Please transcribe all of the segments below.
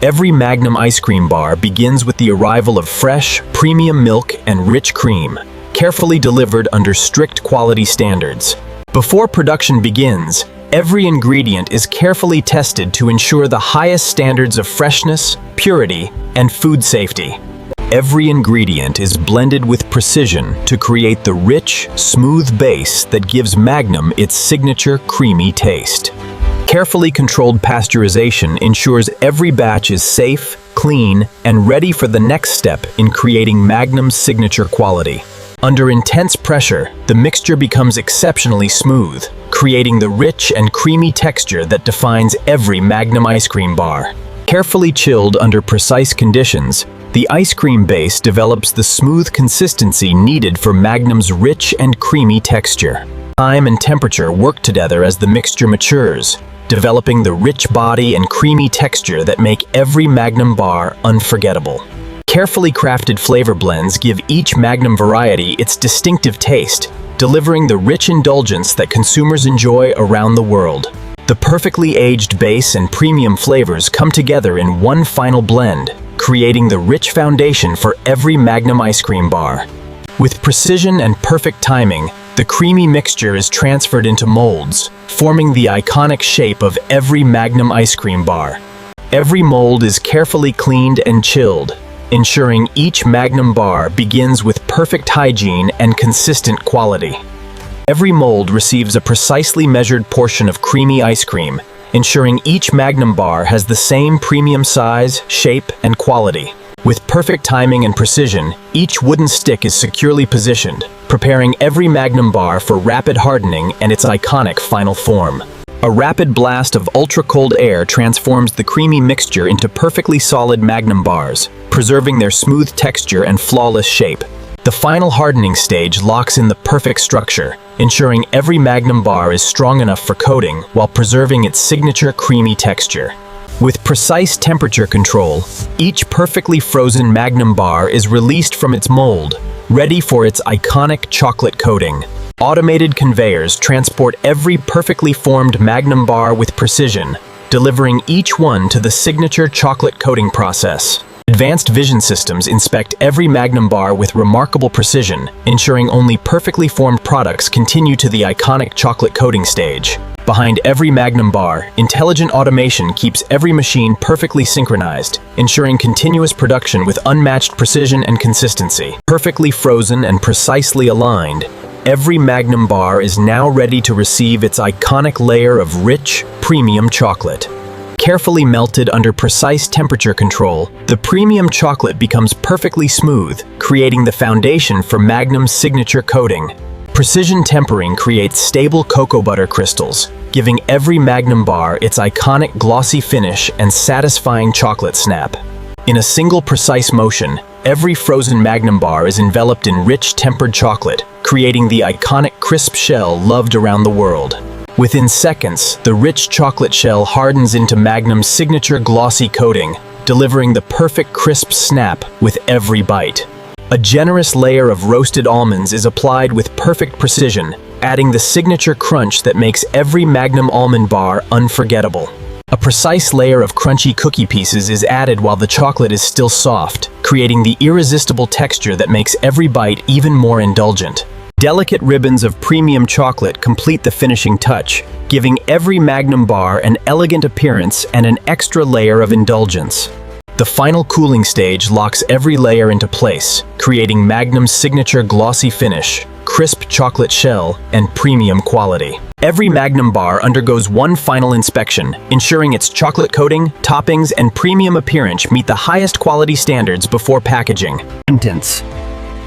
Every Magnum ice cream bar begins with the arrival of fresh, premium milk and rich cream, carefully delivered under strict quality standards. Before production begins, every ingredient is carefully tested to ensure the highest standards of freshness, purity, and food safety. Every ingredient is blended with precision to create the rich, smooth base that gives Magnum its signature creamy taste. Carefully controlled pasteurization ensures every batch is safe, clean, and ready for the next step in creating Magnum's signature quality. Under intense pressure, the mixture becomes exceptionally smooth, creating the rich and creamy texture that defines every Magnum ice cream bar. Carefully chilled under precise conditions, the ice cream base develops the smooth consistency needed for Magnum's rich and creamy texture. Time and temperature work together as the mixture matures, developing the rich body and creamy texture that make every Magnum bar unforgettable. Carefully crafted flavor blends give each Magnum variety its distinctive taste, delivering the rich indulgence that consumers enjoy around the world. The perfectly aged base and premium flavors come together in one final blend, creating the rich foundation for every Magnum ice cream bar. With precision and perfect timing, the creamy mixture is transferred into molds, forming the iconic shape of every Magnum ice cream bar. Every mold is carefully cleaned and chilled, ensuring each Magnum bar begins with perfect hygiene and consistent quality. Every mold receives a precisely measured portion of creamy ice cream, ensuring each Magnum bar has the same premium size, shape, and quality. With perfect timing and precision, each wooden stick is securely positioned, preparing every Magnum bar for rapid hardening and its iconic final form. A rapid blast of ultra-cold air transforms the creamy mixture into perfectly solid Magnum bars, preserving their smooth texture and flawless shape. The final hardening stage locks in the perfect structure, ensuring every Magnum bar is strong enough for coating while preserving its signature creamy texture. With precise temperature control, each perfectly frozen Magnum bar is released from its mold, ready for its iconic chocolate coating. Automated conveyors transport every perfectly formed Magnum bar with precision, delivering each one to the signature chocolate coating process. Advanced vision systems inspect every Magnum bar with remarkable precision, ensuring only perfectly formed products continue to the iconic chocolate coating stage. Behind every Magnum bar, intelligent automation keeps every machine perfectly synchronized, ensuring continuous production with unmatched precision and consistency. Perfectly frozen and precisely aligned, every Magnum bar is now ready to receive its iconic layer of rich, premium chocolate. Carefully melted under precise temperature control, the premium chocolate becomes perfectly smooth, creating the foundation for Magnum's signature coating. Precision tempering creates stable cocoa butter crystals, giving every Magnum bar its iconic glossy finish and satisfying chocolate snap. In a single precise motion, every frozen Magnum bar is enveloped in rich tempered chocolate, creating the iconic crisp shell loved around the world. Within seconds, the rich chocolate shell hardens into Magnum's signature glossy coating, delivering the perfect crisp snap with every bite. A generous layer of roasted almonds is applied with perfect precision, adding the signature crunch that makes every Magnum almond bar unforgettable. A precise layer of crunchy cookie pieces is added while the chocolate is still soft, creating the irresistible texture that makes every bite even more indulgent. Delicate ribbons of premium chocolate complete the finishing touch, giving every Magnum bar an elegant appearance and an extra layer of indulgence. The final cooling stage locks every layer into place, creating Magnum's signature glossy finish, crisp chocolate shell, and premium quality. Every Magnum bar undergoes one final inspection, ensuring its chocolate coating, toppings, and premium appearance meet the highest quality standards before packaging.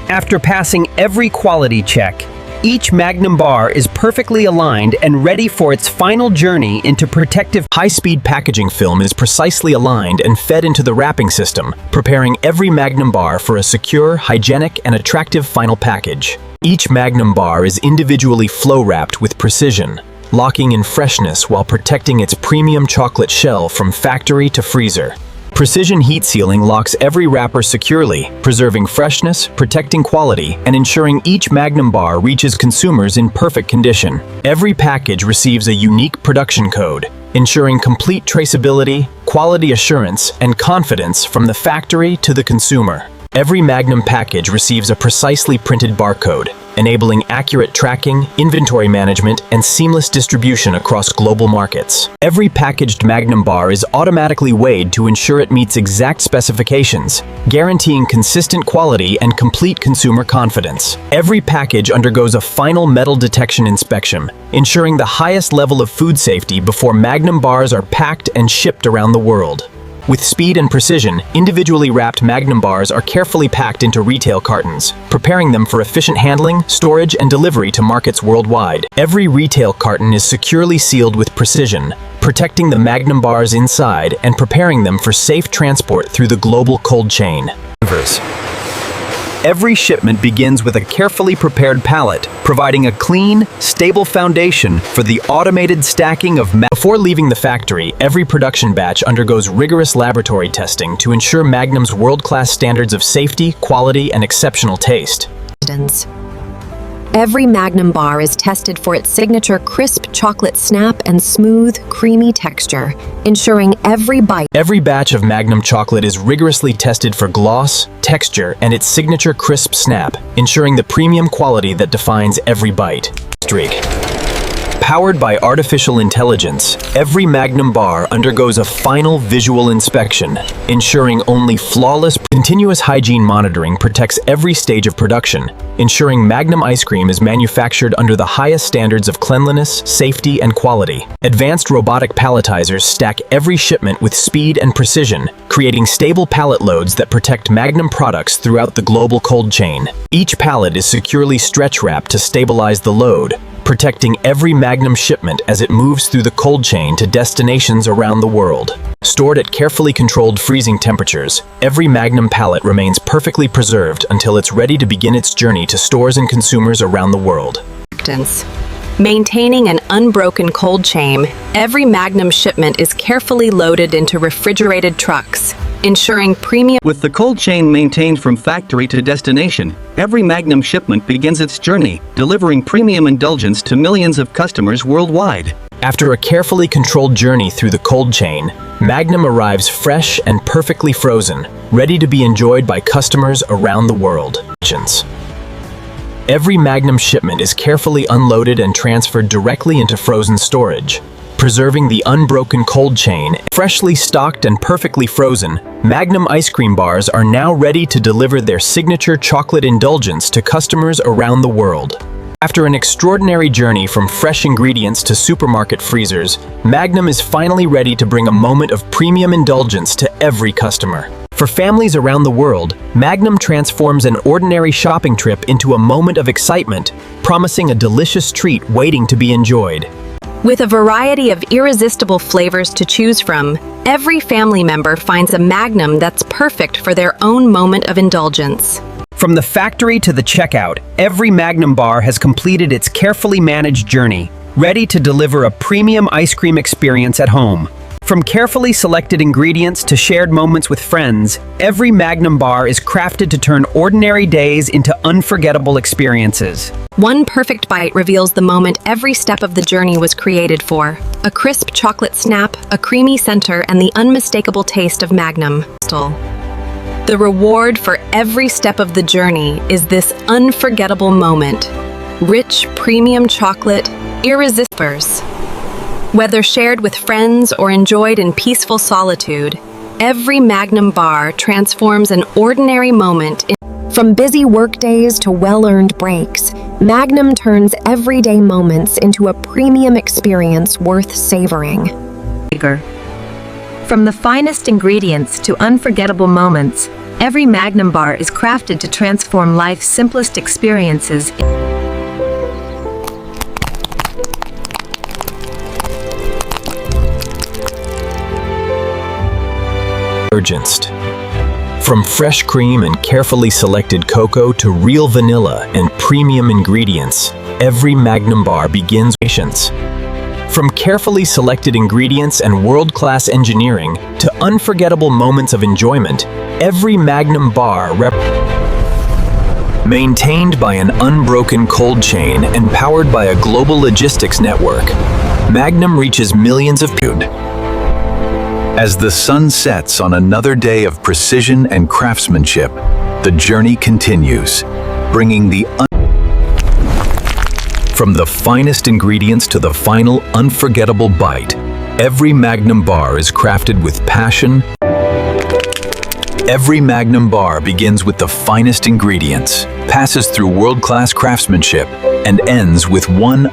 After passing every quality check, each Magnum bar is perfectly aligned and ready for its final journey into protective. High-speed packaging film is precisely aligned and fed into the wrapping system, preparing every Magnum bar for a secure, hygienic, and attractive final package. Each Magnum bar is individually flow-wrapped with precision, locking in freshness while protecting its premium chocolate shell from factory to freezer. Precision heat sealing locks every wrapper securely, preserving freshness, protecting quality, and ensuring each Magnum bar reaches consumers in perfect condition. Every package receives a unique production code, ensuring complete traceability, quality assurance, and confidence from the factory to the consumer. Every Magnum package receives a precisely printed barcode, enabling accurate tracking, inventory management, and seamless distribution across global markets. Every packaged Magnum bar is automatically weighed to ensure it meets exact specifications, guaranteeing consistent quality and complete consumer confidence. Every package undergoes a final metal detection inspection, ensuring the highest level of food safety before Magnum bars are packed and shipped around the world. With speed and precision, individually wrapped Magnum bars are carefully packed into retail cartons, preparing them for efficient handling, storage, and delivery to markets worldwide. Every retail carton is securely sealed with precision, protecting the Magnum bars inside and preparing them for safe transport through the global cold chain. Every shipment begins with a carefully prepared pallet, providing a clean, stable foundation for the automated stacking of Before leaving the factory, every production batch undergoes rigorous laboratory testing to ensure Magnum's world-class standards of safety, quality, and exceptional taste. Every Magnum bar is tested for its signature crisp chocolate snap and smooth, creamy texture, ensuring every bite. Every batch of Magnum chocolate is rigorously tested for gloss, texture, and its signature crisp snap, ensuring the premium quality that defines every bite. Powered by artificial intelligence, every Magnum bar undergoes a final visual inspection, ensuring only flawless. Continuous hygiene monitoring protects every stage of production, ensuring Magnum ice cream is manufactured under the highest standards of cleanliness, safety, and quality. Advanced robotic palletizers stack every shipment with speed and precision, creating stable pallet loads that protect Magnum products throughout the global cold chain. Each pallet is securely stretch-wrapped to stabilize the load, protecting every Magnum shipment as it moves through the cold chain to destinations around the world. Stored at carefully controlled freezing temperatures, every Magnum pallet remains perfectly preserved until it's ready to begin its journey to stores and consumers around the world. Maintaining an unbroken cold chain, every Magnum shipment is carefully loaded into refrigerated trucks, ensuring premium. With the cold chain maintained from factory to destination, every Magnum shipment begins its journey, delivering premium indulgence to millions of customers worldwide. After a carefully controlled journey through the cold chain, Magnum arrives fresh and perfectly frozen, ready to be enjoyed by customers around the world. Every Magnum shipment is carefully unloaded and transferred directly into frozen storage, preserving the unbroken cold chain. Freshly stocked and perfectly frozen, Magnum ice cream bars are now ready to deliver their signature chocolate indulgence to customers around the world. After an extraordinary journey from fresh ingredients to supermarket freezers, Magnum is finally ready to bring a moment of premium indulgence to every customer. For families around the world, Magnum transforms an ordinary shopping trip into a moment of excitement, promising a delicious treat waiting to be enjoyed. With a variety of irresistible flavors to choose from, every family member finds a Magnum that's perfect for their own moment of indulgence. From the factory to the checkout, every Magnum bar has completed its carefully managed journey, ready to deliver a premium ice cream experience at home. From carefully selected ingredients to shared moments with friends, every Magnum bar is crafted to turn ordinary days into unforgettable experiences. One perfect bite reveals the moment every step of the journey was created for. A crisp chocolate snap, a creamy center, and the unmistakable taste of Magnum. The reward for every step of the journey is this unforgettable moment. Rich, premium chocolate, irresistible. Whether shared with friends or enjoyed in peaceful solitude, every Magnum bar transforms an ordinary moment in. From busy workdays to well-earned breaks, Magnum turns everyday moments into a premium experience worth savoring. From the finest ingredients to unforgettable moments, every Magnum bar is crafted to transform life's simplest experiences. From fresh cream and carefully selected cocoa to real vanilla and premium ingredients, every Magnum bar begins with patience. From carefully selected ingredients and world-class engineering to unforgettable moments of enjoyment, every Magnum bar maintained by an unbroken cold chain and powered by a global logistics network, Magnum reaches millions of people. As the sun sets on another day of precision and craftsmanship, the journey continues, bringing from the finest ingredients to the final unforgettable bite. Every Magnum bar is crafted with passion. Every Magnum bar begins with the finest ingredients, passes through world-class craftsmanship, and ends with one